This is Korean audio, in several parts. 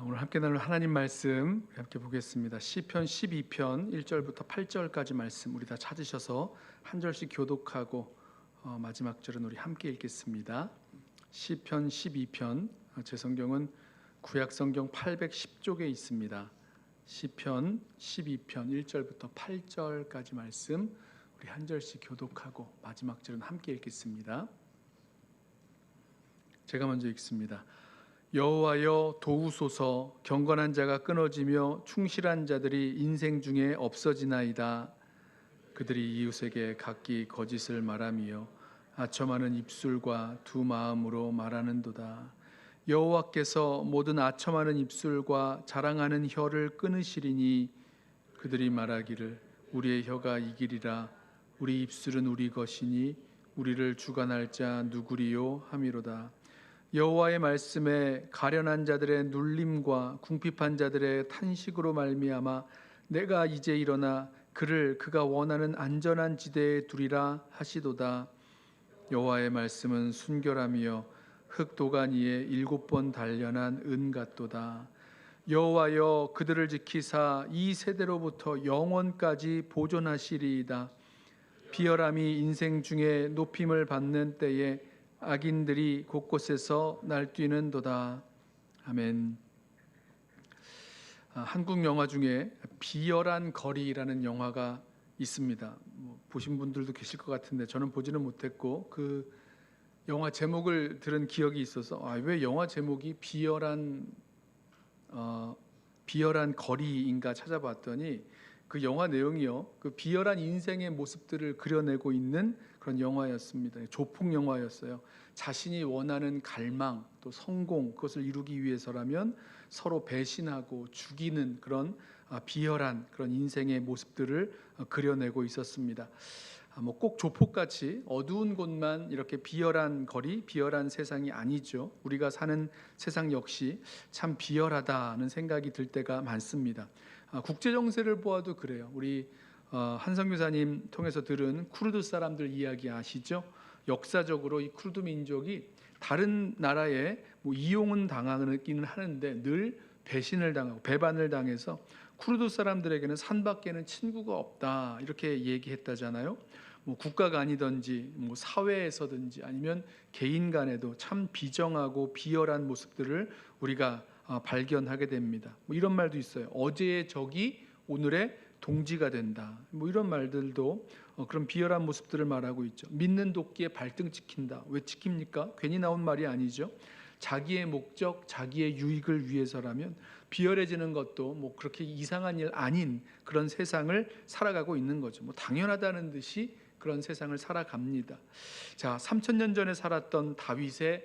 오늘 함께 나눌 하나님 말씀 함께 보겠습니다. 시편 12편 1절부터 8절까지 말씀 우리 다 찾으셔서 한 절씩 교독하고 마지막 절은 우리 함께 읽겠습니다. 시편 12편 제 성경은 구약 성경 810쪽에 있습니다. 시편 12편 1절부터 8절까지 말씀 우리 한 절씩 교독하고 마지막 절은 함께 읽겠습니다. 제가 먼저 읽습니다. 여호와여 도우소서. 경건한 자가 끊어지며 충실한 자들이 인생 중에 없어지나이다. 그들이 이웃에게 각기 거짓을 말하며 아첨하는 입술과 두 마음으로 말하는도다. 여호와께서 모든 아첨하는 입술과 자랑하는 혀를 끊으시리니 그들이 말하기를 우리의 혀가 이기리라. 우리 입술은 우리 것이니 우리를 주관할 자 누구리요 하미로다. 여호와의 말씀에 가련한 자들의 눌림과 궁핍한 자들의 탄식으로 말미암아 내가 이제 일어나 그를 그가 원하는 안전한 지대에 두리라 하시도다. 여호와의 말씀은 순결하며 흙도간 위에 7번 단련한 은 같도다. 여호와여 그들을 지키사 이 세대로부터 영원까지 보존하시리이다. 비열함이 인생 중에 높임을 받는 때에 악인들이 곳곳에서 날뛰는도다. 아멘. 한국 영화 중에 비열한 거리라는 영화가 있습니다. 보신 분들도 계실 것 같은데 저는 보지는 못했고 그 영화 제목을 들은 기억이 있어서 왜 영화 제목이 비열한 거리인가 찾아봤더니 그 영화 내용이요, 그 비열한 인생의 모습들을 그려내고 있는 그런 영화였습니다. 조폭 영화였어요. 자신이 원하는 갈망 또 성공, 그것을 이루기 위해서라면 서로 배신하고 죽이는 그런 비열한 그런 인생의 모습들을 그려내고 있었습니다. 꼭 조폭같이 어두운 곳만 이렇게 비열한 거리, 비열한 세상이 아니죠. 우리가 사는 세상 역시 참 비열하다는 생각이 들 때가 많습니다. 국제 정세를 보아도 그래요. 우리 한성교사님 통해서 들은 쿠르드 사람들 이야기 아시죠? 역사적으로 이 쿠르드 민족이 다른 나라에 이용은 당하기는 하는데 늘 배신을 당하고 배반을 당해서 쿠르드 사람들에게는 산밖에는 친구가 없다 이렇게 얘기했다잖아요. 국가가 아니든지 사회에서든지 아니면 개인 간에도 참 비정하고 비열한 모습들을 우리가 발견하게 됩니다. 이런 말도 있어요. 어제의 적이 오늘의 동지가 된다. 이런 말들도 그런 비열한 모습들을 말하고 있죠. 믿는 도끼에 발등 찍힌다. 왜 찍힙니까? 괜히 나온 말이 아니죠. 자기의 목적, 자기의 유익을 위해서라면 비열해지는 것도 그렇게 이상한 일 아닌 그런 세상을 살아가고 있는 거죠. 당연하다는 듯이 그런 세상을 살아갑니다. 자, 3000년 전에 살았던 다윗이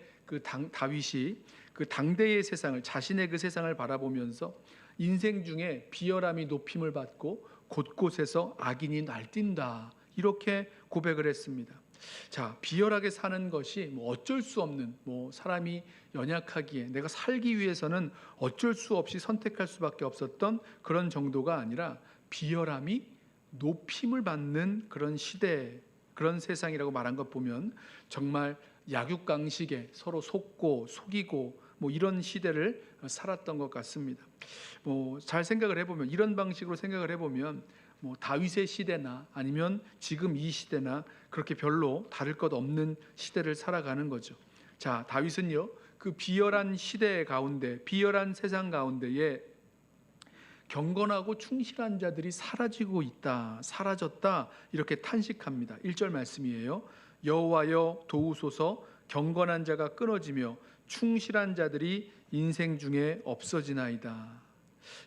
그 당대의 세상을, 자신의 그 세상을 바라보면서 인생 중에 비열함이 높임을 받고 곳곳에서 악인이 날뛴다 이렇게 고백을 했습니다. 자, 비열하게 사는 것이 어쩔 수 없는, 사람이 연약하기에 내가 살기 위해서는 어쩔 수 없이 선택할 수밖에 없었던 그런 정도가 아니라 비열함이 높임을 받는 그런 시대, 그런 세상이라고 말한 것 보면 정말 약육강식에 서로 속고 속이고 이런 시대를 살았던 것 같습니다. 잘 생각을 해보면, 이런 방식으로 생각을 해보면 다윗의 시대나 아니면 지금 이 시대나 그렇게 별로 다를 것 없는 시대를 살아가는 거죠. 자, 다윗은요, 그 비열한 시대 가운데, 비열한 세상 가운데에 경건하고 충실한 자들이 사라지고 있다, 사라졌다 이렇게 탄식합니다. 1절 말씀이에요. 여호와여 도우소서. 경건한 자가 끊어지며 충실한 자들이 인생 중에 없어지나이다.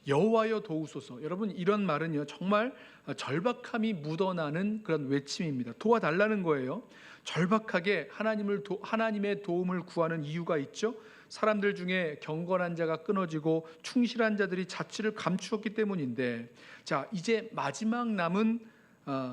여호와여 도우소서. 여러분, 이런 말은요 정말 절박함이 묻어나는 그런 외침입니다. 도와달라는 거예요. 절박하게 하나님의 도움을 구하는 이유가 있죠. 사람들 중에 경건한 자가 끊어지고 충실한 자들이 자취를 감추었기 때문인데, 자, 이제 마지막 남은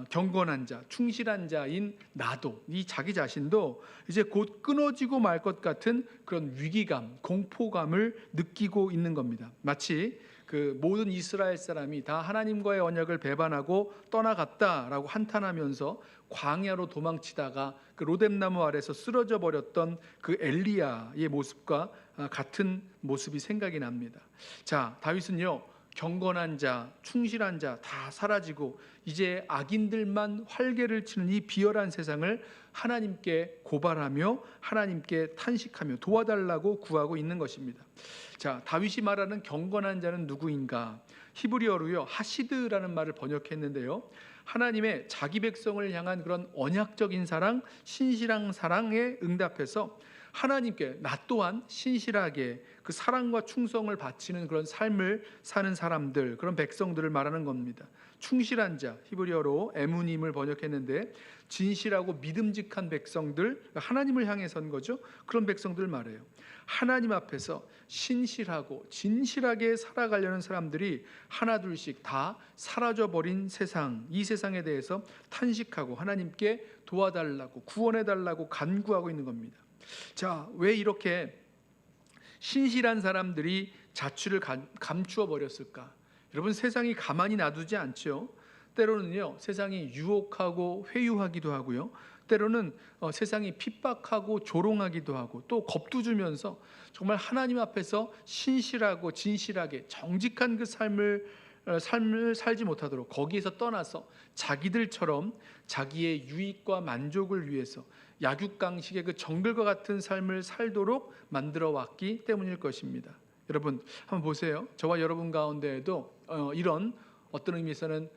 경건한 자, 충실한 자인 나도, 이 자기 자신도 이제 곧 끊어지고 말 것 같은 그런 위기감, 공포감을 느끼고 있는 겁니다. 마치 그 모든 이스라엘 사람이 다 하나님과의 언약을 배반하고 떠나갔다라고 한탄하면서 광야로 도망치다가 그 로뎀나무 아래서 쓰러져 버렸던 그 엘리야의 모습과 같은 모습이 생각이 납니다. 자, 다윗은요, 경건한 자, 충실한 자 다 사라지고 이제 악인들만 활개를 치는 이 비열한 세상을 하나님께 고발하며 하나님께 탄식하며 도와달라고 구하고 있는 것입니다. 자, 다윗이 말하는 경건한 자는 누구인가? 히브리어로요, 하시드라는 말을 번역했는데요, 하나님의 자기 백성을 향한 그런 언약적인 사랑, 신실한 사랑에 응답해서 하나님께 나 또한 신실하게 그 사랑과 충성을 바치는 그런 삶을 사는 사람들, 그런 백성들을 말하는 겁니다. 충실한 자, 히브리어로 에무님을 번역했는데 진실하고 믿음직한 백성들, 하나님을 향해 선 거죠. 그런 백성들을 말해요. 하나님 앞에서 신실하고 진실하게 살아가려는 사람들이 하나둘씩 다 사라져버린 세상, 이 세상에 대해서 탄식하고 하나님께 도와달라고 구원해달라고 간구하고 있는 겁니다. 자, 왜 이렇게 신실한 사람들이 자취를 감추어 버렸을까? 여러분, 세상이 가만히 놔두지 않죠. 때로는요, 세상이 유혹하고 회유하기도 하고요, 때로는 세상이 핍박하고 조롱하기도 하고 또 겁도 주면서 정말 하나님 앞에서 신실하고 진실하게 정직한 그 삶을 살지 못하도록 거기에서 떠나서 자기들처럼 자기의 유익과 만족을 위해서 약육강식의 그 정글과 같은 삶을 살도록 만들어 왔기 때문일 것입니다. 여러분, 한번 보세요. 저와 여러분 가운데에도 이런 어떤 의미에서는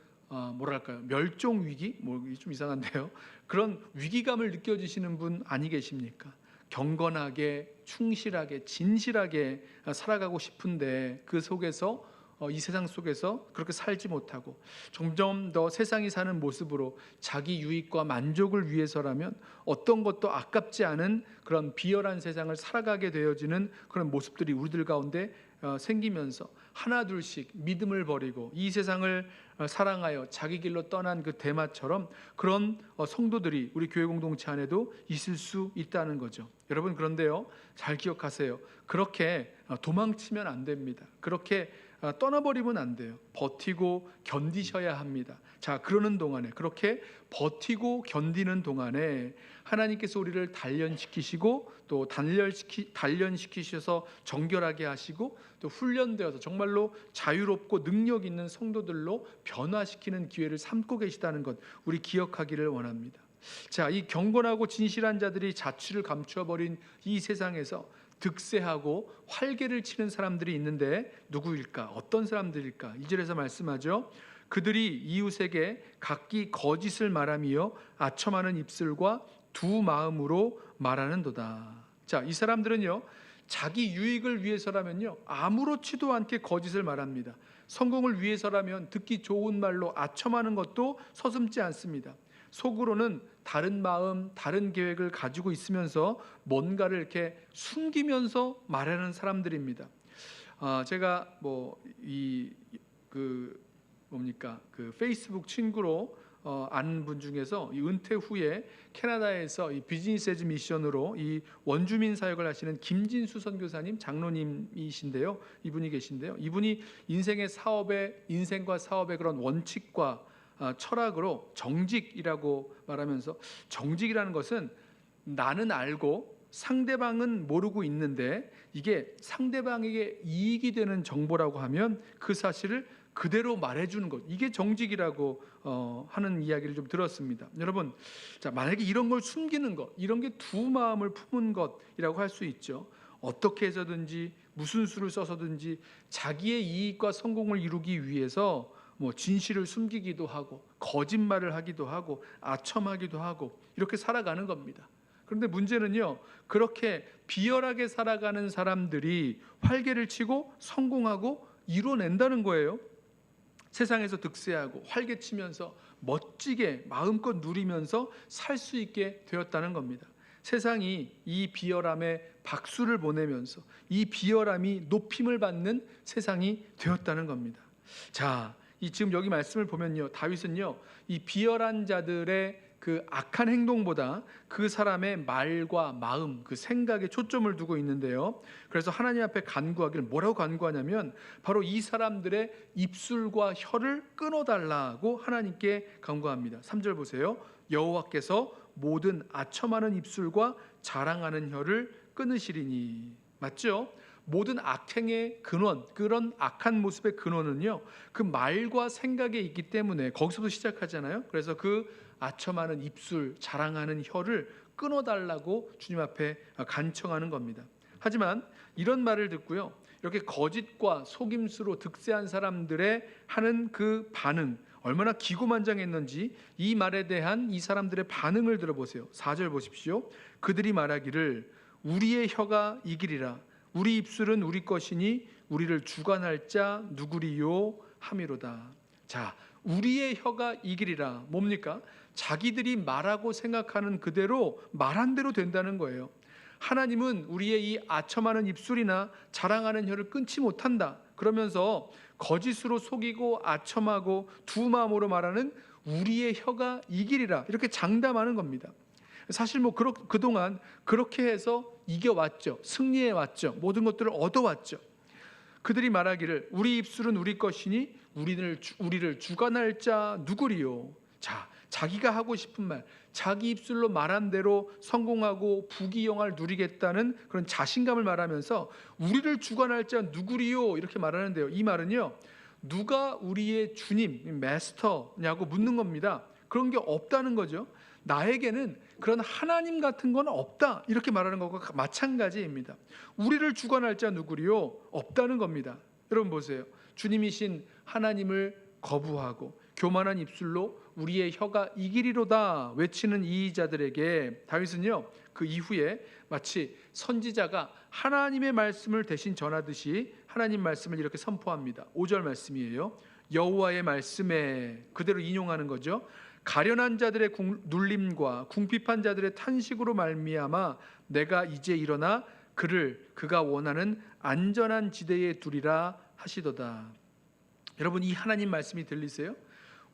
뭐랄까요, 멸종 위기? 좀 이상한데요, 그런 위기감을 느껴지시는 분 아니 계십니까? 경건하게 충실하게 진실하게 살아가고 싶은데 그 속에서 이 세상 속에서 그렇게 살지 못하고 점점 더 세상이 사는 모습으로 자기 유익과 만족을 위해서라면 어떤 것도 아깝지 않은 그런 비열한 세상을 살아가게 되어지는 그런 모습들이 우리들 가운데 생기면서 하나둘씩 믿음을 버리고 이 세상을 사랑하여 자기 길로 떠난 그 데마처럼 그런 성도들이 우리 교회 공동체 안에도 있을 수 있다는 거죠. 여러분, 그런데요, 잘 기억하세요. 그렇게 도망치면 안 됩니다. 그렇게 떠나버리면 안 돼요. 버티고 견디셔야 합니다. 자, 그러는 동안에, 그렇게 버티고 견디는 동안에 하나님께서 우리를 단련시키시고 또 단련시키셔서 정결하게 하시고 또 훈련되어서 정말로 자유롭고 능력 있는 성도들로 변화시키는 기회를 삼고 계시다는 것, 우리 기억하기를 원합니다. 자, 이 경건하고 진실한 자들이 자취를 감추어버린 이 세상에서 득세하고 활개를 치는 사람들이 있는데 누구일까? 어떤 사람들일까? 2절에서 말씀하죠. 그들이 이웃에게 각기 거짓을 말하며 아첨하는 입술과 두 마음으로 말하는도다. 자, 이 사람들은요, 자기 유익을 위해서라면요, 아무렇지도 않게 거짓을 말합니다. 성공을 위해서라면 듣기 좋은 말로 아첨하는 것도 서슴지 않습니다. 속으로는 다른 마음, 다른 계획을 가지고 있으면서 뭔가를 이렇게 숨기면서 말하는 사람들입니다. 제가 그 페이스북 친구로 아는 분 중에서 이 은퇴 후에 캐나다에서 이 비즈니스 에즈 미션으로 이 원주민 사역을 하시는 김진수 선교사님, 장로님이신데요, 이분이 계신데요, 이분이 인생과 사업의 그런 원칙과 철학으로 정직이라고 말하면서, 정직이라는 것은 나는 알고 상대방은 모르고 있는데 이게 상대방에게 이익이 되는 정보라고 하면 그 사실을 그대로 말해주는 것, 이게 정직이라고 하는 이야기를 좀 들었습니다. 여러분, 자, 만약에 이런 걸 숨기는 것, 이런 게 두 마음을 품은 것이라고 할 수 있죠. 어떻게 해서든지 무슨 수를 써서든지 자기의 이익과 성공을 이루기 위해서 진실을 숨기기도 하고 거짓말을 하기도 하고 아첨하기도 하고 이렇게 살아가는 겁니다. 그런데 문제는요, 그렇게 비열하게 살아가는 사람들이 활개를 치고 성공하고 이뤄낸다는 거예요. 세상에서 득세하고 활개치면서 멋지게 마음껏 누리면서 살 수 있게 되었다는 겁니다. 세상이 이 비열함에 박수를 보내면서 이 비열함이 높임을 받는 세상이 되었다는 겁니다. 자, 지금 여기 말씀을 보면요, 다윗은요, 이 비열한 자들의 그 악한 행동보다 그 사람의 말과 마음, 그 생각에 초점을 두고 있는데요, 그래서 하나님 앞에 간구하기를, 뭐라고 간구하냐면 바로 이 사람들의 입술과 혀를 끊어달라고 하나님께 간구합니다. 3절 보세요. 여호와께서 모든 아첨하는 입술과 자랑하는 혀를 끊으시리니. 맞죠? 모든 악행의 근원, 그런 악한 모습의 근원은요, 그 말과 생각에 있기 때문에 거기서부터 시작하잖아요. 그래서 그 아첨하는 입술, 자랑하는 혀를 끊어달라고 주님 앞에 간청하는 겁니다. 하지만 이런 말을 듣고요, 이렇게 거짓과 속임수로 득세한 사람들의 하는 그 반응, 얼마나 기고만장했는지 이 말에 대한 이 사람들의 반응을 들어보세요. 4절 보십시오. 그들이 말하기를 우리의 혀가 이기리라. 우리 입술은 우리 것이니 우리를 주관할 자 누구리요 함이로다. 자, 우리의 혀가 이기리라. 뭡니까? 자기들이 말하고 생각하는 그대로 말한 대로 된다는 거예요. 하나님은 우리의 이 아첨하는 입술이나 자랑하는 혀를 끊지 못한다. 그러면서 거짓으로 속이고 아첨하고 두 마음으로 말하는 우리의 혀가 이기리라. 이렇게 장담하는 겁니다. 사실 그동안 그렇게 해서 이겨왔죠. 승리해왔죠. 모든 것들을 얻어왔죠. 그들이 말하기를 우리 입술은 우리 것이니 우리를 주관할 자 누구리요. 자, 자기가 하고 싶은 말, 자기 입술로 말한 대로 성공하고 부귀영화를 누리겠다는 그런 자신감을 말하면서 우리를 주관할 자 누구리요 이렇게 말하는데요. 이 말은요, 누가 우리의 주님, 마스터냐고 묻는 겁니다. 그런 게 없다는 거죠. 나에게는 그런 하나님 같은 건 없다 이렇게 말하는 것과 마찬가지입니다. 우리를 주관할 자 누구리요? 없다는 겁니다. 여러분 보세요. 주님이신 하나님을 거부하고 교만한 입술로 우리의 혀가 이기리로다 외치는 이 자들에게 다윗은요, 그 이후에 마치 선지자가 하나님의 말씀을 대신 전하듯이 하나님 말씀을 이렇게 선포합니다. 5절 말씀이에요. 여호와의 말씀에, 그대로 인용하는 거죠. 가련한 자들의 눌림과 궁핍한 자들의 탄식으로 말미암아 내가 이제 일어나 그가 원하는 안전한 지대에 두리라 하시도다. 여러분, 이 하나님 말씀이 들리세요?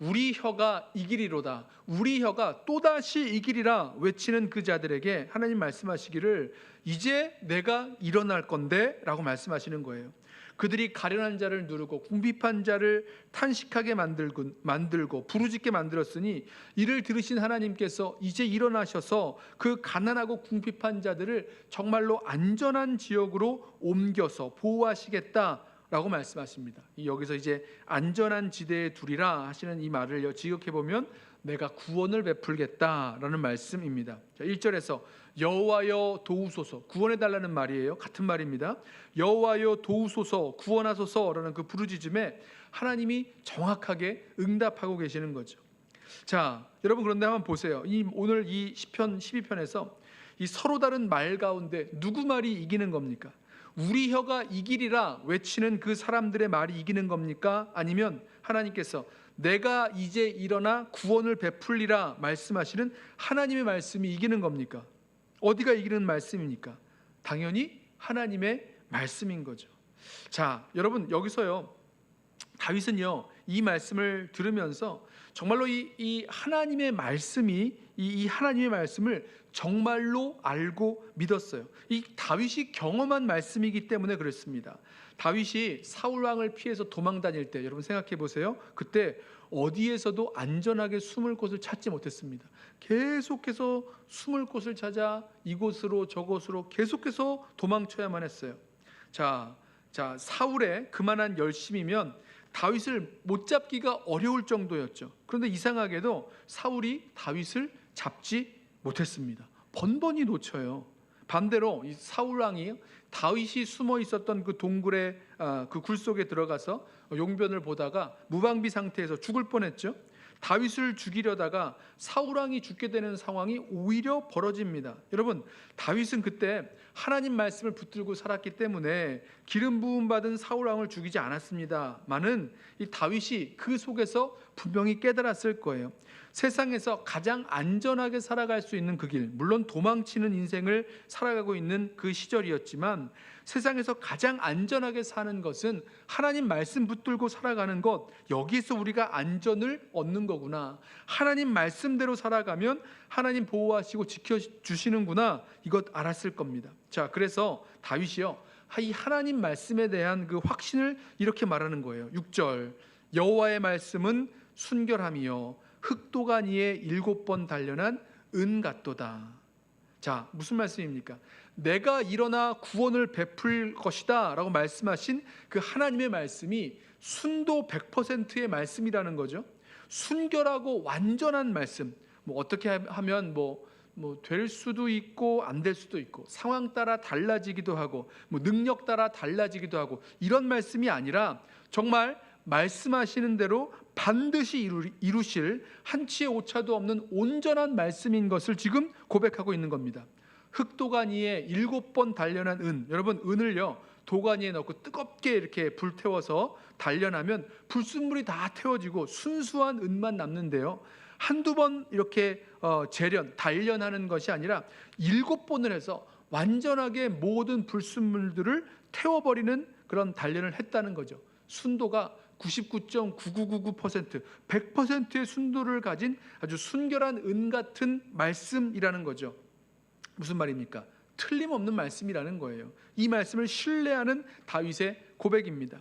우리 혀가 이기리로다, 우리 혀가 또다시 이기리라 외치는 그 자들에게 하나님 말씀하시기를 이제 내가 일어날 건데 라고 말씀하시는 거예요. 그들이 가련한 자를 누르고 궁핍한 자를 탄식하게 만들고 부르짖게 만들었으니 이를 들으신 하나님께서 이제 일어나셔서 그 가난하고 궁핍한 자들을 정말로 안전한 지역으로 옮겨서 보호하시겠다라고 말씀하십니다. 여기서 이제 안전한 지대에 두리라 하시는 이 말을 지역해 보면 내가 구원을 베풀겠다라는 말씀입니다. 1절에서 여호와여 도우소서, 구원해 달라는 말이에요. 같은 말입니다. 여호와여 도우소서, 구원하소서라는 그 부르짖음에 하나님이 정확하게 응답하고 계시는 거죠. 자, 여러분, 그런데 한번 보세요. 오늘 이 시편 12편에서 이 서로 다른 말 가운데 누구 말이 이기는 겁니까? 우리 혀가 이기리라 외치는 그 사람들의 말이 이기는 겁니까? 아니면 하나님께서 내가 이제 일어나 구원을 베풀리라 말씀하시는 하나님의 말씀이 이기는 겁니까? 어디가 이기는 말씀입니까? 당연히 하나님의 말씀인 거죠. 자, 여러분, 여기서요, 다윗은요, 이 말씀을 들으면서 정말로 이 하나님의 말씀이 이 하나님의 말씀을 정말로 알고 믿었어요. 이 다윗이 경험한 말씀이기 때문에 그렇습니다. 다윗이 사울 왕을 피해서 도망 다닐 때 여러분 생각해 보세요. 그때 어디에서도 안전하게 숨을 곳을 찾지 못했습니다. 계속해서 숨을 곳을 찾아 이곳으로 저곳으로 계속해서 도망쳐야만 했어요. 자, 사울의 그만한 열심이면 다윗을 못 잡기가 어려울 정도였죠. 그런데 이상하게도 사울이 다윗을 잡지 못했습니다. 번번이 놓쳐요. 반대로 이 사울 왕이 다윗이 숨어 있었던 그 동굴의 그 굴 속에 들어가서 용변을 보다가 무방비 상태에서 죽을 뻔했죠. 다윗을 죽이려다가 사울 왕이 죽게 되는 상황이 오히려 벌어집니다. 여러분, 다윗은 그때 하나님 말씀을 붙들고 살았기 때문에 기름 부음 받은 사울 왕을 죽이지 않았습니다만은 이 다윗이 그 속에서 분명히 깨달았을 거예요. 세상에서 가장 안전하게 살아갈 수 있는 그 길, 물론 도망치는 인생을 살아가고 있는 그 시절이었지만 세상에서 가장 안전하게 사는 것은 하나님 말씀 붙들고 살아가는 것, 여기서 우리가 안전을 얻는 거구나, 하나님 말씀대로 살아가면 하나님 보호하시고 지켜주시는구나, 이것 알았을 겁니다. 자, 그래서 다윗이요, 이 하나님 말씀에 대한 그 확신을 이렇게 말하는 거예요. 6절, 여호와의 말씀은 순결함이요 흑도간 위에 7번 단련한 은 같도다. 자, 무슨 말씀입니까? 내가 일어나 구원을 베풀 것이다 라고 말씀하신 그 하나님의 말씀이 순도 100%의 말씀이라는 거죠. 순결하고 완전한 말씀. 어떻게 하면 될 수도 있고 안 될 수도 있고, 상황 따라 달라지기도 하고, 능력 따라 달라지기도 하고, 이런 말씀이 아니라 정말 말씀하시는 대로 반드시 이루실 한치의 오차도 없는 온전한 말씀인 것을 지금 고백하고 있는 겁니다. 흙도간 위에 7번 단련한 은, 여러분 은을요 도간 위에 넣고 뜨겁게 이렇게 불태워서 단련하면 불순물이 다 태워지고 순수한 은만 남는데요, 한두 번 이렇게 단련하는 것이 아니라 7번을 해서 완전하게 모든 불순물들을 태워버리는 그런 단련을 했다는 거죠. 순도가 99.9999%, 100%의 순도를 가진 아주 순결한 은 같은 말씀이라는 거죠. 무슨 말입니까? 틀림없는 말씀이라는 거예요. 이 말씀을 신뢰하는 다윗의 고백입니다.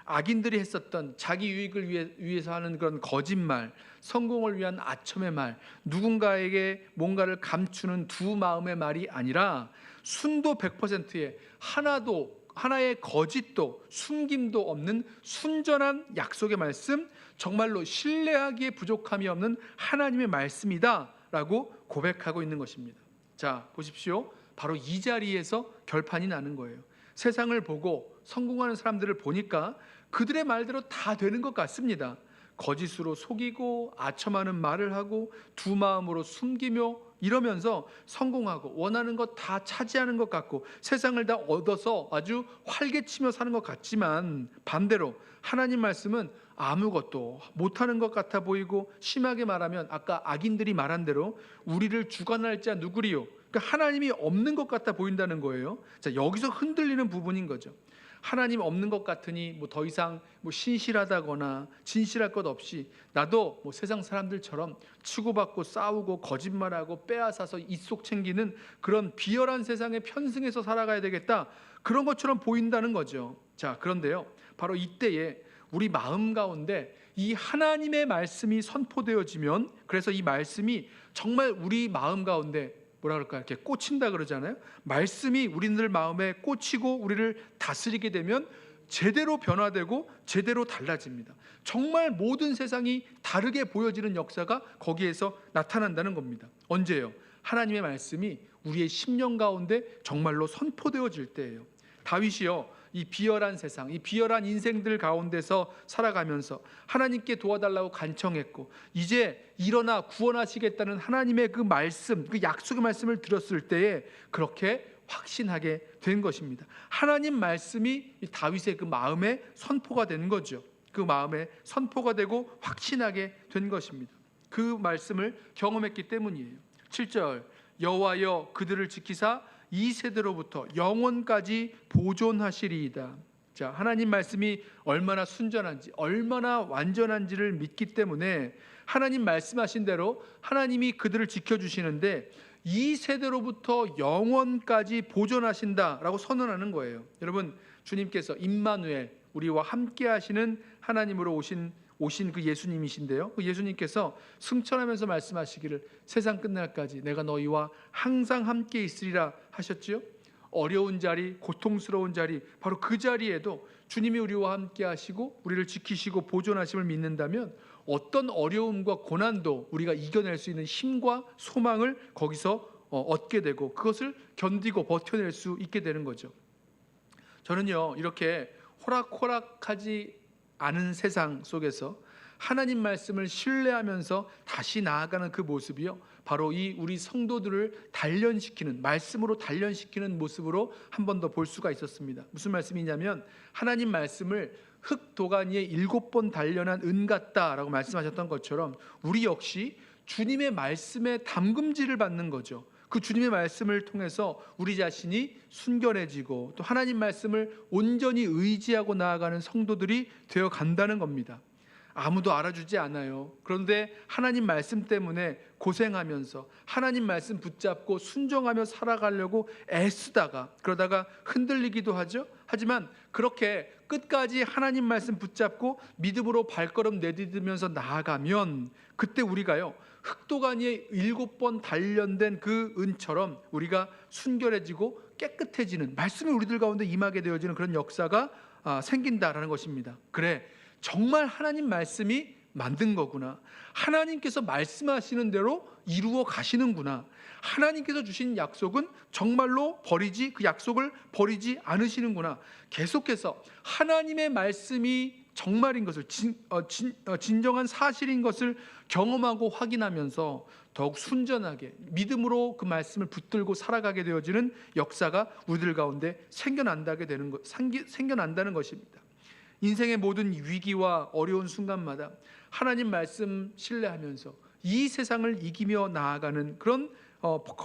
악인들이 했었던 자기 유익을 위해서 하는 그런 거짓말, 성공을 위한 아첨의 말, 누군가에게 뭔가를 감추는 두 마음의 말이 아니라 순도 100%의 하나의 거짓도 숨김도 없는 순전한 약속의 말씀, 정말로 신뢰하기에 부족함이 없는 하나님의 말씀이다 라고 고백하고 있는 것입니다. 자, 보십시오. 바로 이 자리에서 결판이 나는 거예요. 세상을 보고 성공하는 사람들을 보니까 그들의 말대로 다 되는 것 같습니다. 거짓으로 속이고 아첨하는 말을 하고 두 마음으로 숨기며 이러면서 성공하고 원하는 것 다 차지하는 것 같고 세상을 다 얻어서 아주 활개치며 사는 것 같지만, 반대로 하나님 말씀은 아무것도 못하는 것 같아 보이고, 심하게 말하면 아까 악인들이 말한 대로 우리를 주관할 자 누구리요? 그러니까 하나님이 없는 것 같아 보인다는 거예요. 자, 여기서 흔들리는 부분인 거죠. 하나님 없는 것 같으니 더 이상 신실하다거나 진실할 것 없이 나도 세상 사람들처럼 치고받고 싸우고 거짓말하고 빼앗아서 입속 챙기는 그런 비열한 세상에 편승해서 살아가야 되겠다, 그런 것처럼 보인다는 거죠. 자, 그런데요, 바로 이때에 우리 마음 가운데 이 하나님의 말씀이 선포되어지면, 그래서 이 말씀이 정말 우리 마음 가운데 이렇게 꽂힌다 그러잖아요. 말씀이 우리들 마음에 꽂히고 우리를 다스리게 되면 제대로 변화되고 제대로 달라집니다. 정말 모든 세상이 다르게 보여지는 역사가 거기에서 나타난다는 겁니다. 언제요? 하나님의 말씀이 우리의 심령 가운데 정말로 선포되어질 때예요. 다윗이요, 이 비열한 세상, 이 비열한 인생들 가운데서 살아가면서 하나님께 도와달라고 간청했고, 이제 일어나 구원하시겠다는 하나님의 그 말씀, 그 약속의 말씀을 들었을 때에 그렇게 확신하게 된 것입니다. 하나님 말씀이 다윗의 그 마음에 선포가 된 거죠. 그 마음에 선포가 되고 확신하게 된 것입니다. 그 말씀을 경험했기 때문이에요. 7절, 여호와여 그들을 지키사 이 세대로부터 영원까지 보존하시리이다. 자, 하나님 말씀이 얼마나 순전한지, 얼마나 완전한지를 믿기 때문에 하나님 말씀하신 대로 하나님이 그들을 지켜주시는데 이 세대로부터 영원까지 보존하신다라고 선언하는 거예요. 여러분, 주님께서 임마누엘, 우리와 함께 하시는 하나님으로 오신 그 예수님이신데요, 그 예수님께서 승천하면서 말씀하시기를 세상 끝날까지 내가 너희와 항상 함께 있으리라 하셨지요. 어려운 자리, 고통스러운 자리, 바로 그 자리에도 주님이 우리와 함께 하시고 우리를 지키시고 보존하심을 믿는다면 어떤 어려움과 고난도 우리가 이겨낼 수 있는 힘과 소망을 거기서 얻게 되고 그것을 견디고 버텨낼 수 있게 되는 거죠. 저는요, 이렇게 호락호락하지 않은 세상 속에서 하나님 말씀을 신뢰하면서 다시 나아가는 그 모습이요, 바로 이 우리 성도들을 단련시키는, 말씀으로 단련시키는 모습으로 한 번 더 볼 수가 있었습니다. 무슨 말씀이냐면, 하나님 말씀을 흙도간 위에 7번 단련한 은 같다라고 말씀하셨던 것처럼 우리 역시 주님의 말씀에 담금질을 받는 거죠. 그 주님의 말씀을 통해서 우리 자신이 순결해지고 또 하나님 말씀을 온전히 의지하고 나아가는 성도들이 되어 간다는 겁니다. 아무도 알아주지 않아요. 그런데 하나님 말씀 때문에 고생하면서 하나님 말씀 붙잡고 순종하며 살아가려고 애쓰다가 그러다가 흔들리기도 하죠. 하지만 그렇게 끝까지 하나님 말씀 붙잡고 믿음으로 발걸음 내디디면서 나아가면 그때 우리가요, 흙도간 위에 7번 단련된 그 은처럼 우리가 순결해지고 깨끗해지는, 말씀이 우리들 가운데 임하게 되어지는 그런 역사가 생긴다라는 것입니다. 그래, 정말 하나님 말씀이 만든 거구나. 하나님께서 말씀하시는 대로 이루어 가시는구나. 하나님께서 주신 약속은 정말로 그 약속을 버리지 않으시는구나. 계속해서 하나님의 말씀이 정말인 것을, 진정한 사실인 것을 경험하고 확인하면서 더욱 순전하게 믿음으로 그 말씀을 붙들고 살아가게 되어지는 역사가 우리들 가운데 생겨난다는 것입니다. 인생의 모든 위기와 어려운 순간마다 하나님 말씀 신뢰하면서 이 세상을 이기며 나아가는 그런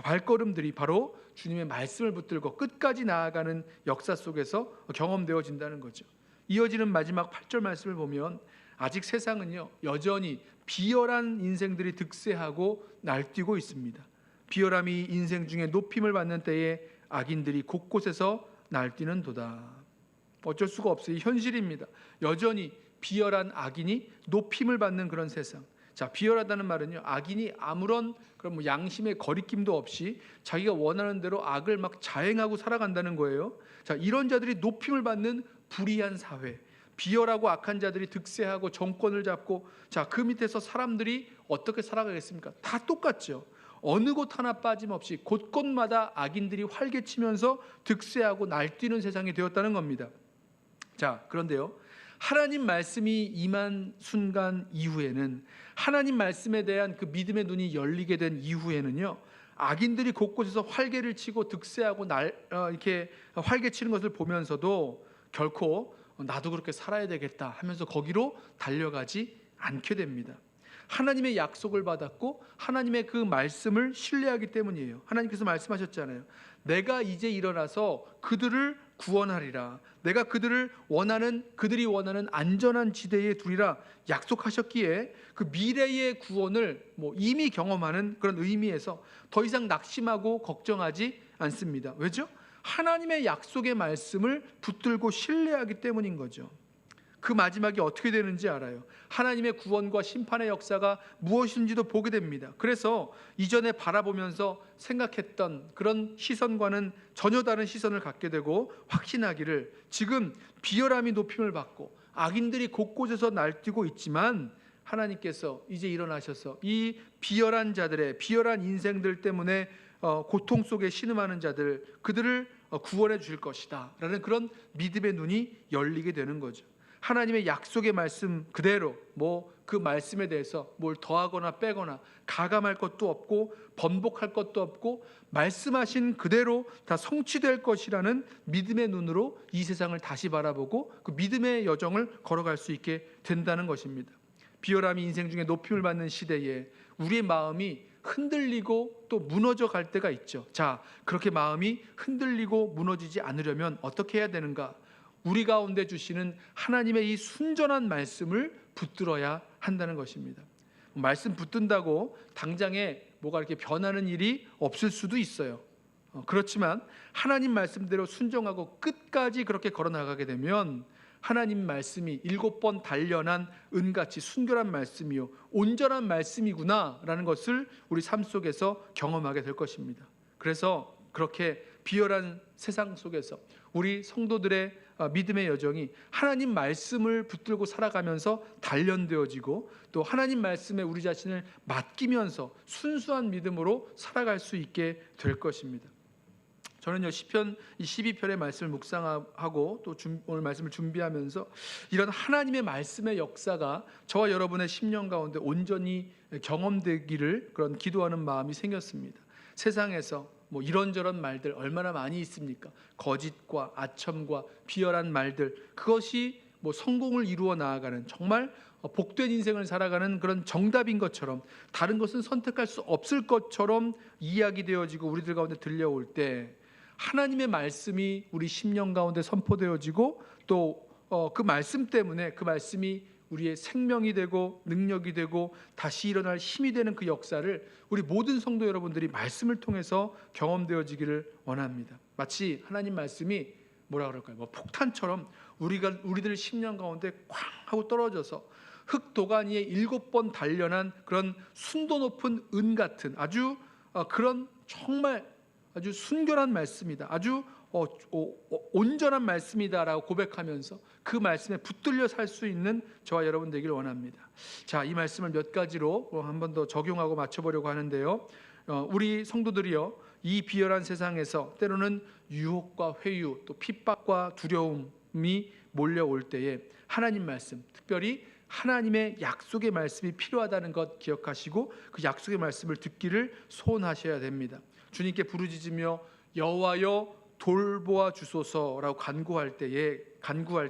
발걸음들이 바로 주님의 말씀을 붙들고 끝까지 나아가는 역사 속에서 경험되어진다는 거죠. 이어지는 마지막 8절 말씀을 보면 아직 세상은요, 여전히 비열한 인생들이 득세하고 날뛰고 있습니다. 비열함이 인생 중에 높임을 받는 때에 악인들이 곳곳에서 날뛰는 도다. 어쩔 수가 없어요. 이 현실입니다. 여전히 비열한 악인이 높임을 받는 그런 세상. 자, 비열하다는 말은요, 악인이 아무런 그런 양심의 거리낌도 없이 자기가 원하는 대로 악을 막 자행하고 살아간다는 거예요. 자, 이런 자들이 높임을 받는 불의한 사회, 비열하고 악한 자들이 득세하고 정권을 잡고, 자, 그 밑에서 사람들이 어떻게 살아가겠습니까? 다 똑같죠. 어느 곳 하나 빠짐없이 곳곳마다 악인들이 활개치면서 득세하고 날뛰는 세상이 되었다는 겁니다. 자, 그런데요, 하나님 말씀이 임한 순간 이후에는, 하나님 말씀에 대한 그 믿음의 눈이 열리게 된 이후에는요, 악인들이 곳곳에서 활개를 치고 득세하고 이렇게 활개치는 것을 보면서도 결코 나도 그렇게 살아야 되겠다 하면서 거기로 달려가지 않게 됩니다. 하나님의 약속을 받았고 하나님의 그 말씀을 신뢰하기 때문이에요. 하나님께서 말씀하셨잖아요. 내가 이제 일어나서 그들을 구원하리라. 내가 그들이 원하는 안전한 지대에 두리라 약속하셨기에 그 미래의 구원을 이미 경험하는 그런 의미에서 더 이상 낙심하고 걱정하지 않습니다. 왜죠? 하나님의 약속의 말씀을 붙들고 신뢰하기 때문인 거죠. 그 마지막이 어떻게 되는지 알아요. 하나님의 구원과 심판의 역사가 무엇인지도 보게 됩니다. 그래서 이전에 바라보면서 생각했던 그런 시선과는 전혀 다른 시선을 갖게 되고 확신하기를, 지금 비열함이 높임을 받고 악인들이 곳곳에서 날뛰고 있지만 하나님께서 이제 일어나셔서 이 비열한 자들의 비열한 인생들 때문에 고통 속에 신음하는 자들, 그들을 구원해 주실 것이다 라는 그런 믿음의 눈이 열리게 되는 거죠. 하나님의 약속의 말씀 그대로 그 말씀에 대해서 뭘 더하거나 빼거나 가감할 것도 없고 번복할 것도 없고 말씀하신 그대로 다 성취될 것이라는 믿음의 눈으로 이 세상을 다시 바라보고 그 믿음의 여정을 걸어갈 수 있게 된다는 것입니다. 비열함이 인생 중에 높임을 받는 시대에 우리의 마음이 흔들리고 또 무너져 갈 때가 있죠. 자, 그렇게 마음이 흔들리고 무너지지 않으려면 어떻게 해야 되는가? 우리 가운데 주시는 하나님의 이 순전한 말씀을 붙들어야 한다는 것입니다. 말씀 붙든다고 당장에 뭐가 이렇게 변하는 일이 없을 수도 있어요. 그렇지만 하나님 말씀대로 순종하고 끝까지 그렇게 걸어나가게 되면 하나님 말씀이 7번 단련한 은같이 순결한 말씀이요 온전한 말씀이구나 라는 것을 우리 삶 속에서 경험하게 될 것입니다. 그래서 그렇게 비열한 세상 속에서 우리 성도들의 믿음의 여정이 하나님 말씀을 붙들고 살아가면서 단련되어지고 또 하나님 말씀에 우리 자신을 맡기면서 순수한 믿음으로 살아갈 수 있게 될 것입니다. 저는요, 시편 12편의 말씀을 묵상하고 또 오늘 말씀을 준비하면서 이런 하나님의 말씀의 역사가 저와 여러분의 심령 가운데 온전히 경험되기를 그런 기도하는 마음이 생겼습니다. 세상에서 이런저런 말들 얼마나 많이 있습니까? 거짓과 아첨과 비열한 말들, 그것이 성공을 이루어 나아가는 정말 복된 인생을 살아가는 그런 정답인 것처럼, 다른 것은 선택할 수 없을 것처럼 이야기되어지고 우리들 가운데 들려올 때 하나님의 말씀이 우리 심령 가운데 선포되어지고 또 그 말씀 때문에 그 말씀이 우리의 생명이 되고 능력이 되고 다시 일어날 힘이 되는 그 역사를 우리 모든 성도 여러분들이 말씀을 통해서 경험되어지기를 원합니다. 마치 하나님 말씀이 뭐라 그럴까요? 폭탄처럼 우리들 심령 가운데 쾅 하고 떨어져서 흙도가니에 7번 단련한 그런 순도 높은 은 같은 아주 그런 정말 아주 순결한 말씀이다, 아주 온전한 말씀이다라고 고백하면서 그 말씀에 붙들려 살 수 있는 저와 여러분 되기를 원합니다. 자, 이 말씀을 몇 가지로 한 번 더 적용하고 맞춰보려고 하는데요. 우리 성도들이요, 이 비열한 세상에서 때로는 유혹과 회유, 또 핍박과 두려움이 몰려올 때에 하나님 말씀, 특별히 하나님의 약속의 말씀이 필요하다는 것 기억하시고 그 약속의 말씀을 듣기를 소원하셔야 됩니다. 주님께 부르짖으며 여호와여 돌보아 주소서라고 간구할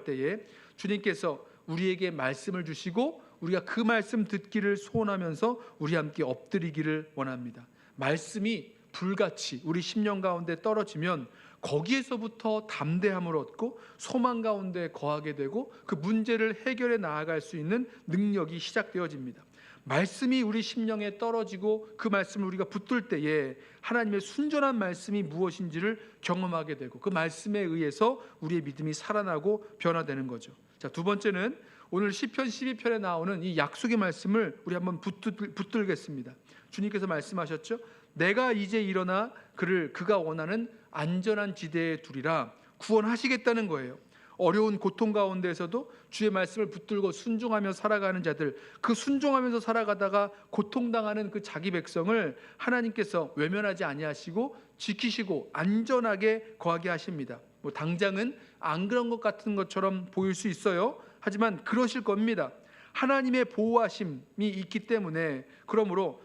때에 주님께서 우리에게 말씀을 주시고 우리가 그 말씀 듣기를 소원하면서 우리 함께 엎드리기를 원합니다. 말씀이 불같이 우리 심령 가운데 떨어지면 거기에서부터 담대함을 얻고 소망 가운데 거하게 되고 그 문제를 해결해 나아갈 수 있는 능력이 시작되어집니다. 말씀이 우리 심령에 떨어지고 그 말씀을 우리가 붙들 때에 하나님의 순전한 말씀이 무엇인지를 경험하게 되고 그 말씀에 의해서 우리의 믿음이 살아나고 변화되는 거죠. 자, 두 번째는 오늘 시편 12편에 나오는 이 약속의 말씀을 우리 한번 붙들겠습니다. 주님께서 말씀하셨죠. 내가 이제 일어나 그가 원하는 안전한 지대에 두리라. 구원하시겠다는 거예요. 어려운 고통 가운데에서도 주의 말씀을 붙들고 순종하며 살아가는 자들, 그 순종하면서 살아가다가 고통당하는 그 자기 백성을 하나님께서 외면하지 아니하시고 지키시고 안전하게 거하게 하십니다. 당장은 안 그런 것 같은 것처럼 보일 수 있어요. 하지만 그러실 겁니다. 하나님의 보호하심이 있기 때문에. 그러므로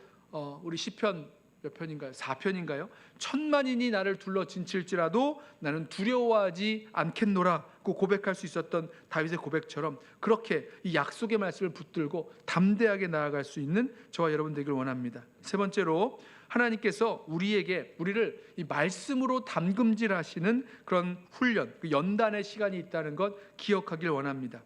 우리 시편 몇 편인가요? 4편인가요? 천만인이 나를 둘러 진칠지라도 나는 두려워하지 않겠노라고 고백할 수 있었던 다윗의 고백처럼 그렇게 이 약속의 말씀을 붙들고 담대하게 나아갈 수 있는 저와 여러분 되기를 원합니다. 세 번째로 하나님께서 우리를 이 말씀으로 담금질하시는 그런 훈련, 그 연단의 시간이 있다는 것 기억하길 원합니다.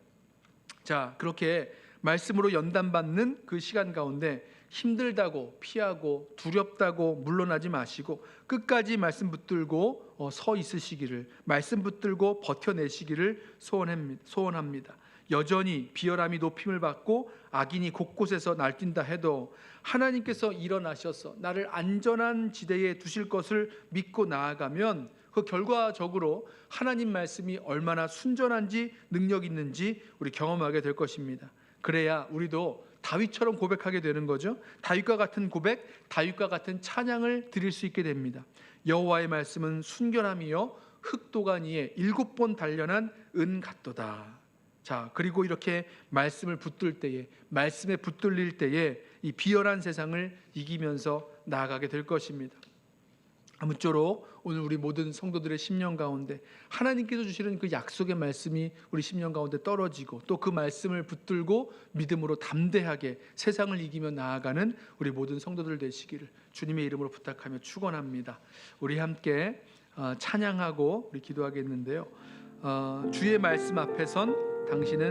자, 그렇게 말씀으로 연단받는 그 시간 가운데 힘들다고 피하고 두렵다고 물러나지 마시고 끝까지 말씀 붙들고 서 있으시기를, 말씀 붙들고 버텨내시기를 소원합니다. 여전히 비열함이 높임을 받고 악인이 곳곳에서 날뛴다 해도 하나님께서 일어나셔서 나를 안전한 지대에 두실 것을 믿고 나아가면 그 결과적으로 하나님 말씀이 얼마나 순전한지 능력 있는지 우리 경험하게 될 것입니다. 그래야 우리도 다윗처럼 고백하게 되는 거죠. 다윗과 같은 고백, 다윗과 같은 찬양을 드릴 수 있게 됩니다. 여호와의 말씀은 순결함이요 흑도가니에 7번 단련한 은 같도다. 자, 그리고 이렇게 말씀을 붙들 때에, 말씀에 붙들릴 때에 이 비열한 세상을 이기면서 나아가게 될 것입니다. 아무쪼록 오늘 우리 모든 성도들의 심령 가운데 하나님께서 주시는 그 약속의 말씀이 우리 심령 가운데 떨어지고 또 그 말씀을 붙들고 믿음으로 담대하게 세상을 이기며 나아가는 우리 모든 성도들 되시기를 주님의 이름으로 부탁하며 축원합니다. 우리 함께 찬양하고 우리 기도하겠는데요. 주의 말씀 앞에 선 당신은